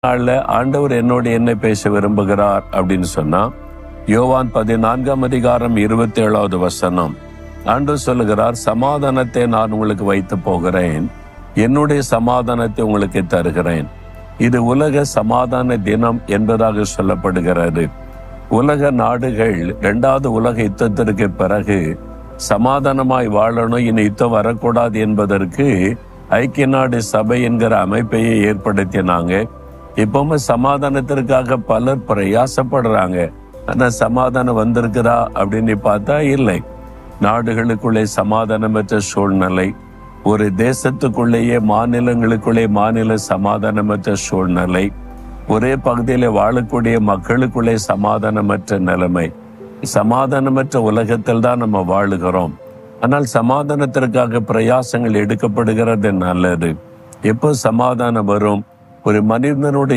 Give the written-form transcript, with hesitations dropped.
நாள்ல ஆண்டவர் என்னை பேச விரும்புகிறார் அப்படின்னு சொன்னா, யோவான் 14 ஆண்டவர் சொல்லுகிறார், சமாதானத்தை நான் உங்களுக்கு வைத்து போகிறேன், என்னுடைய சமாதானத்தை உங்களுக்கு தருகிறேன். இது உலக சமாதான தினம் என்பதாக சொல்லப்படுகிறது. உலக நாடுகள் 2வது உலக யுத்தத்திற்கு பிறகு சமாதானமாய் வாழணும், இனி யுத்தம் வரக்கூடாது என்பதற்கு ஐக்கிய நாடு சபை என்கிற அமைப்பையே ஏற்படுத்தினாங்க. இப்பவுமே சமாதானத்திற்காக பலர் பிரயாசப்படுறாங்க. ஆனா சமாதானம் வந்திருக்குதா அப்படின்னு பார்த்தா இல்லை. நாடுகளுக்குள்ளே சமாதானமற்ற சூழ்நிலை, ஒரு தேசத்துக்குள்ளேயே மாநிலங்களுக்குள்ளே மாநில சமாதானமற்ற சூழ்நிலை, ஒரே பகுதியில வாழக்கூடிய மக்களுக்குள்ளே சமாதானமற்ற நிலைமை. சமாதானமற்ற உலகத்தில் தான் நம்ம வாழுகிறோம். ஆனால் சமாதானத்திற்காக பிரயாசங்கள் எடுக்கப்படுகிறது நல்லது. எப்போ சமாதானம் வரும்? ஒரு மனிதனுடைய